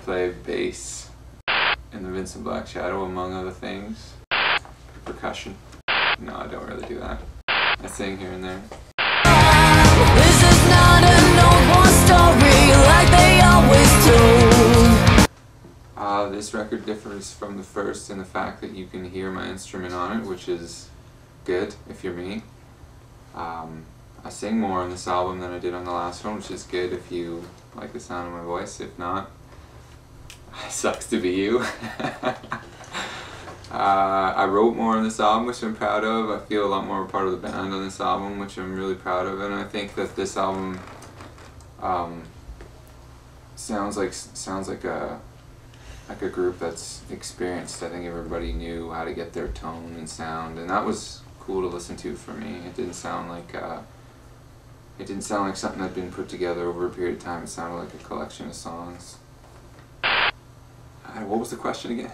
play bass in the Vincent Black Shadow, among other things. Percussion. No, I don't really do that. I sing here and there. This is not an old war story like they always do. This record differs from the first in the fact that you can hear my instrument on it, which is good if you're me. I sing more on this album than I did on the last one, which is good if you like the sound of my voice. If not, it sucks to be you. I wrote more on this album, which I'm proud of. I feel a lot more a part of the band on this album, which I'm really proud of, and I think that this album sounds like a group that's experienced. I think everybody knew how to get their tone and sound, and that was cool to listen to for me. It didn't sound like something that'd been put together over a period of time. It sounded like a collection of songs. What was the question again?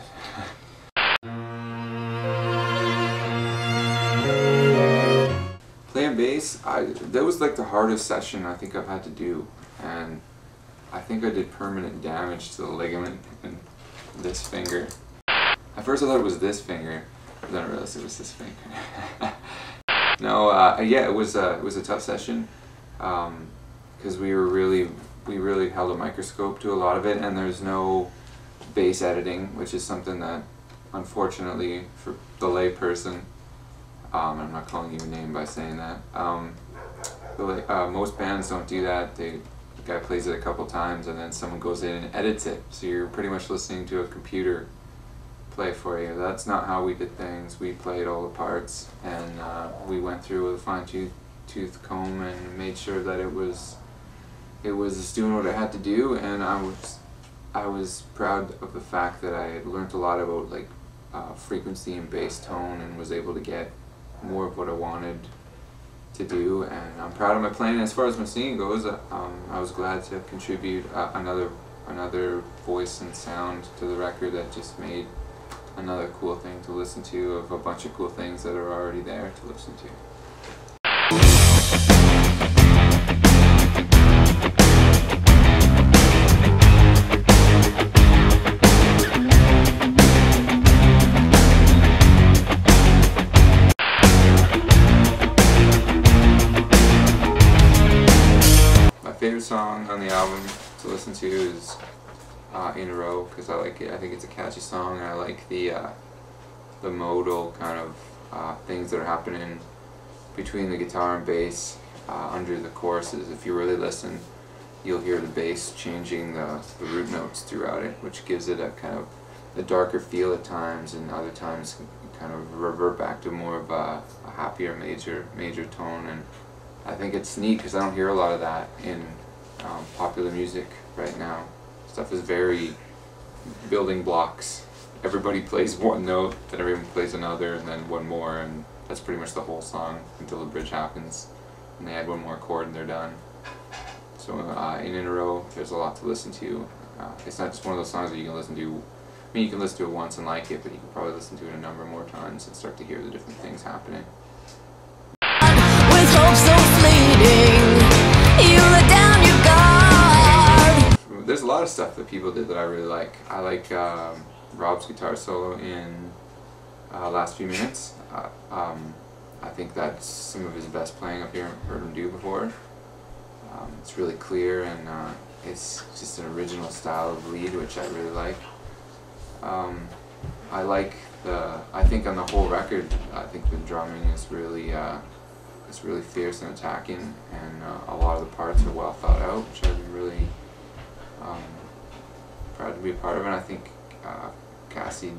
Playing bass, that was like the hardest session I think I've had to do, and I think I did permanent damage to the ligament in this finger. At first I thought it was this finger, but then I realized it was this finger. No, yeah, it was a tough session, because we really held a microscope to a lot of it, and there's no bass editing, which is something that, unfortunately, for the lay person, I'm not calling you a name by saying that, most bands don't do that. The guy plays it a couple times and then someone goes in and edits it, so you're pretty much listening to a computer play for you. That's not how we did things. We played all the parts, and we went through with a fine-tooth comb and made sure that it was doing what it had to do, and I was proud of the fact that I had learned a lot about like frequency and bass tone, and was able to get more of what I wanted to do, and I'm proud of my playing. As far as my singing goes, I was glad to contribute another voice and sound to the record that just made another cool thing to listen to, of a bunch of cool things that are already there to listen to. My favorite song on the album to listen to is In a Row, because I like it. I think it's a catchy song, and I like the modal kind of things that are happening between the guitar and bass under the choruses. If you really listen, you'll hear the bass changing the root notes throughout it, which gives it a kind of a darker feel at times, and other times kind of revert back to more of a happier major tone. And I think it's neat because I don't hear a lot of that in popular music right now. Stuff is very building blocks. Everybody plays one note, then everyone plays another, and then one more, and that's pretty much the whole song until the bridge happens, and they add one more chord and they're done. So in a Row, there's a lot to listen to. It's not just one of those songs that you can listen to. I mean, you can listen to it once and like it, but you can probably listen to it a number more times and start to hear the different things happening. With hope so fleeting, you let down your guard. There's a lot of stuff that people did that I really like. I like Rob's guitar solo in Last Few Minutes. I think that's some of his best playing I've heard him do before. It's really clear, and it's just an original style of lead, which I really like. I think on the whole record, I think the drumming is really fierce and attacking, and a lot of the parts are well thought out, which I'm really proud to be a part of. And I think Cassie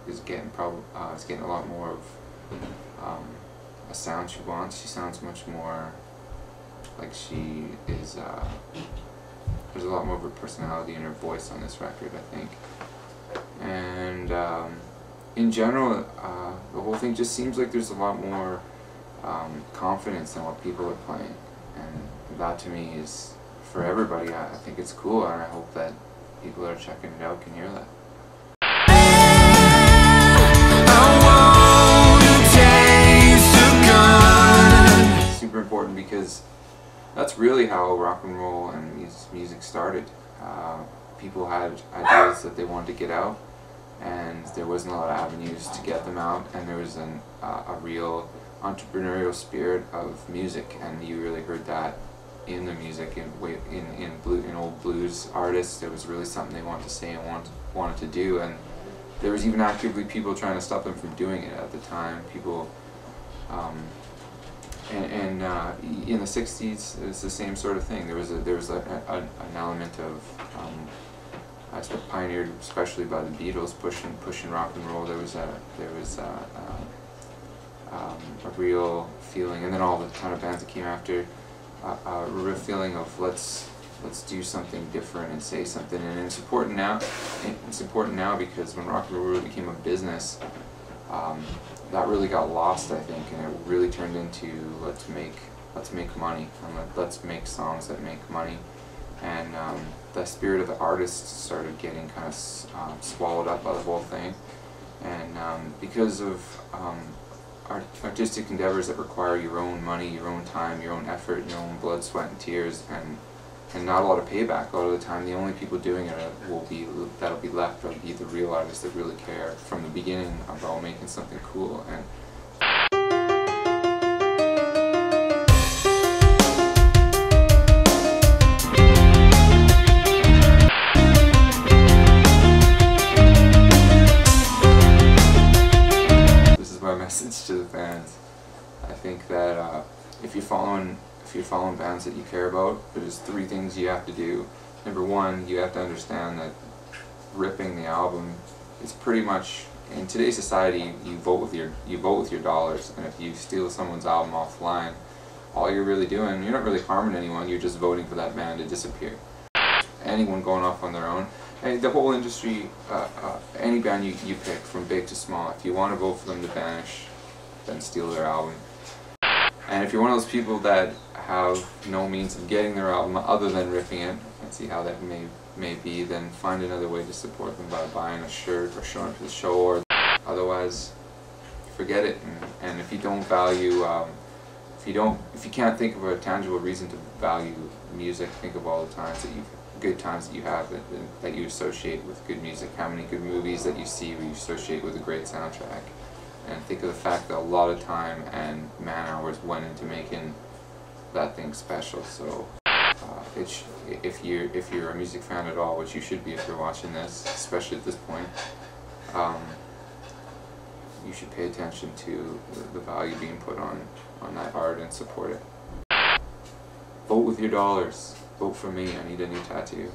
is getting a lot more of a sound she wants. She sounds much more like she is. There's a lot more of her personality in her voice on this record, I think. And in general, the whole thing just seems like there's a lot more confidence in what people are playing, and that to me is, for everybody, I think it's cool, and I hope that people that are checking it out can hear that. It's super important because that's really how rock and roll and music started. people had ideas that they wanted to get out, and there wasn't a lot of avenues to get them out, and there was a real entrepreneurial spirit of music, and you really heard that in the music, in old blues artists. There was really something they wanted to say and wanted to do, and there was even actively people trying to stop them from doing it at the time. People, in the '60s, it was the same sort of thing. There was an element of pioneered, especially by the Beatles, pushing rock and roll. There was a real feeling, and then all the ton of bands that came after, a real feeling of let's do something different and say something. And it's important now. It's important now because when rock and roll really became a business, that really got lost, I think, and it really turned into let's make money, and let's make songs that make money. And the spirit of the artists started getting kind of swallowed up by the whole thing. And because of artistic endeavors that require your own money, your own time, your own effort, your own blood, sweat, and tears, and not a lot of payback. A lot of the time, the only people doing it that'll be left will be the real artists that really care from the beginning about making something cool. And this is my message to the fans. I think that if you're following bands that you care about, there's 3 things you have to do. Number 1, you have to understand that ripping the album is pretty much, in today's society, you vote with your dollars, and if you steal someone's album offline, all you're really doing, you're not really harming anyone, you're just voting for that band to disappear. Anyone going off on their own, and the whole industry, any band you pick, from big to small, if you want to vote for them to vanish, then steal their album. And if you're one of those people that have no means of getting their album other than ripping it, and see how that may be, then find another way to support them by buying a shirt or showing up to the show, or otherwise forget it. And if you don't value, if you can't think of a tangible reason to value music, think of all the times that good times that you have that you associate with good music. How many good movies that you see where you associate with a great soundtrack. And think of the fact that a lot of time and man-hours went into making that thing special. So if you're a music fan at all, which you should be if you're watching this, especially at this point, you should pay attention to the value being put on that art and support it. Vote with your dollars. Vote for me. I need a new tattoo.